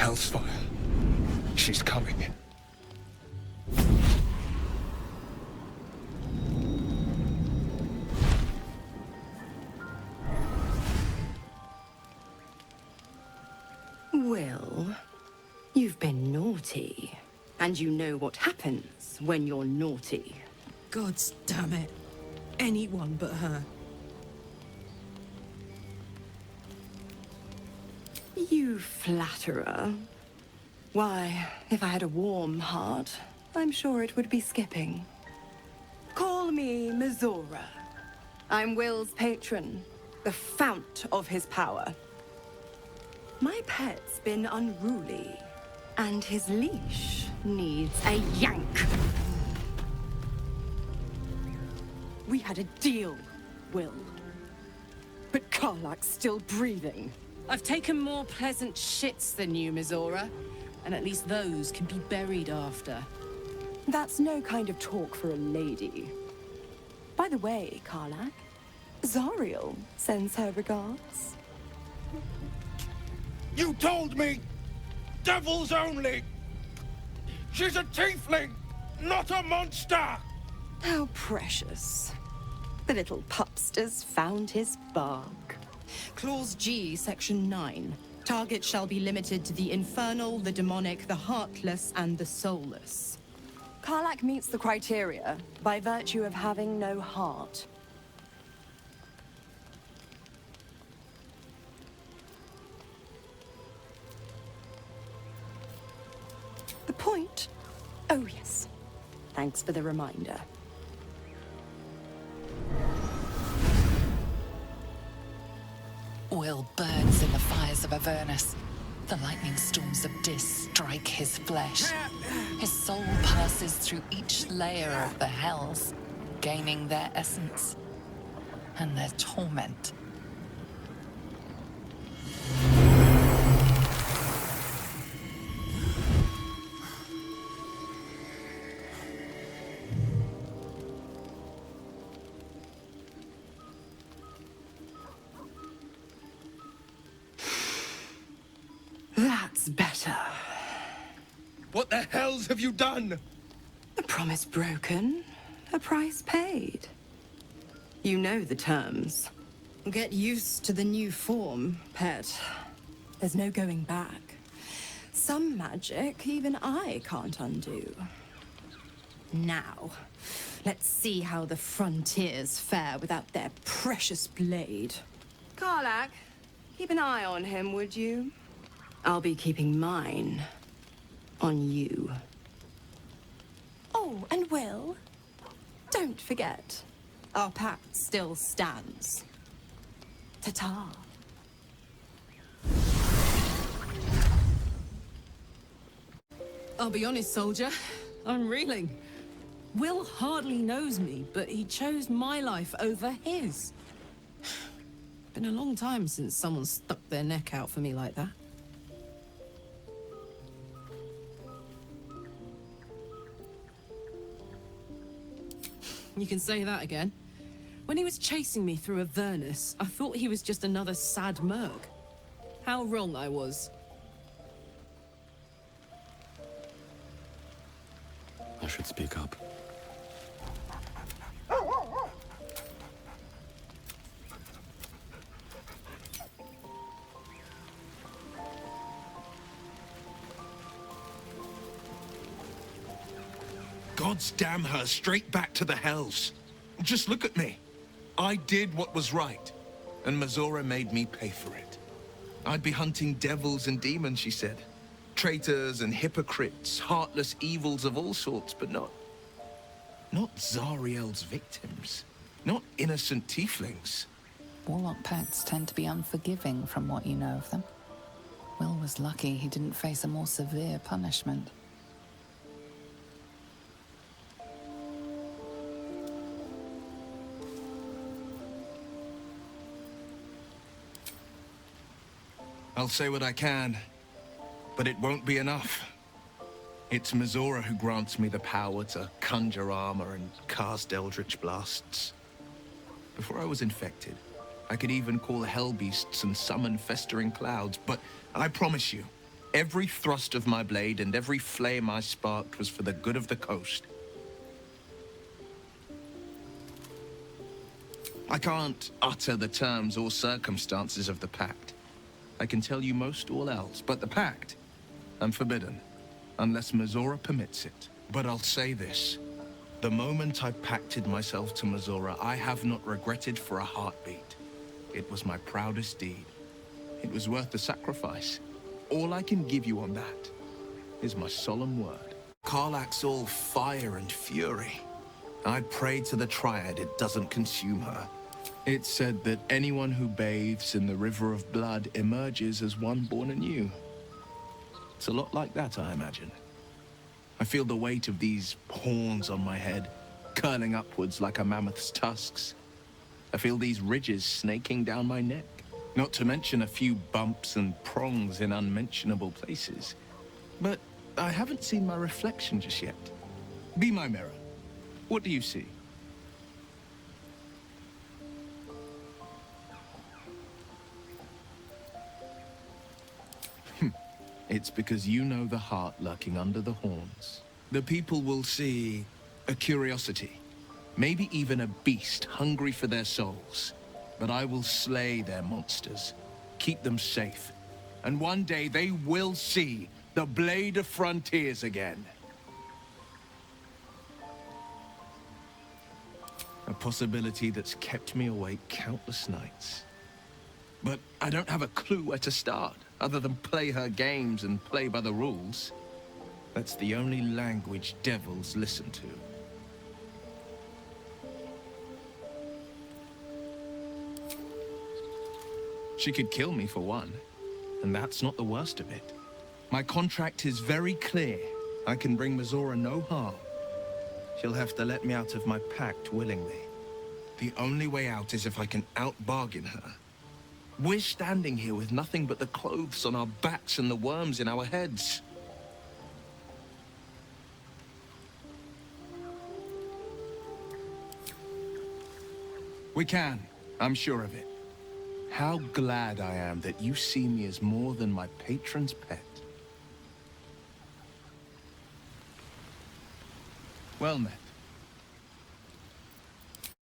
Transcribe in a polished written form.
Hellsfire. She's coming. Wyll, you've been naughty. And you know what happens when you're naughty. Gods damn it. Anyone but her. You flatterer. Why, if I had a warm heart, I'm sure it would be skipping. Call me Mizora. I'm Wyll's patron, the fount of his power. My pet's been unruly, and his leash needs a yank. We had a deal, Wyll. But Karlach's still breathing. I've taken more pleasant shits than you, Mizora. And at least those can be buried after. That's no kind of talk for a lady. By the way, Karlach, Zariel sends her regards. You told me! Devils only! She's a tiefling, not a monster! How precious. The little pupster's found his bark. Clause G, Section 9. Target shall be limited to the infernal, the demonic, the heartless, and the soulless. Karlach meets the criteria by virtue of having no heart. The point? Oh, yes. Thanks for the reminder. Wyll burns in the fires of Avernus. The lightning storms of Dis strike his flesh. His soul passes through each layer of the hells, gaining their essence and their torment. That's better. What the hells have you done? A promise broken, a price paid. You know the terms. Get used to the new form, pet. There's no going back. Some magic even I can't undo. Now, let's see how the frontiers fare without their precious blade. Karlach, keep an eye on him, would you? I'll be keeping mine on you. Oh, and Wyll, don't forget, our pact still stands. Ta-ta. I'll be honest, soldier. I'm reeling. Wyll hardly knows me, but he chose my life over his. Been a long time since someone stuck their neck out for me like that. You can say that again. When he was chasing me through Avernus, I thought he was just another sad merc. How wrong I was. I should speak up. Gods damn her, straight back to the hells. Just look at me. I did what was right, and Mizora made me pay for it. I'd be hunting devils and demons, she said. Traitors and hypocrites, heartless evils of all sorts, but not Zariel's victims. Not innocent tieflings. Warlock pacts tend to be unforgiving from what you know of them. Wyll was lucky he didn't face a more severe punishment. I'll say what I can, but it won't be enough. It's Mizora who grants me the power to conjure armor and cast eldritch blasts. Before I was infected, I could even call hell beasts and summon festering clouds, but I promise you, Every thrust of my blade and every flame I sparked was for the good of the coast. I can't utter the terms or circumstances of the pact. I can tell you most all else, but the pact, I'm forbidden, unless Mizora permits it. But I'll say this. The moment I pacted myself to Mizora, I have not regretted for a heartbeat. It was my proudest deed. It was worth the sacrifice. All I can give you on that is my solemn word. Karlach's all fire and fury. I pray to the Triad it doesn't consume her. It's said that anyone who bathes in the river of blood emerges as one born anew. It's a lot like that, I imagine. I feel the weight of these horns on my head, curling upwards like a mammoth's tusks. I feel these ridges snaking down my neck. Not to mention a few bumps and prongs in unmentionable places. But I haven't seen my reflection just yet. Be my mirror. What do you see? It's because you know the heart lurking under the horns. The people will see a curiosity, maybe even a beast hungry for their souls. But I will slay their monsters, keep them safe, and one day they will see the Blade of Frontiers again. A possibility that's kept me awake countless nights. But I don't have a clue where to start, other than play her games and play by the rules. That's the only language devils listen to. She could kill me for one, and that's not the worst of it. My contract is very clear. I can bring Mizora no harm. She'll have to let me out of my pact willingly. The only way out is if I can out-bargain her. We're standing here with nothing but the clothes on our backs and the worms in our heads. We can, I'm sure of it. How glad I am that you see me as more than my patron's pet. Well met.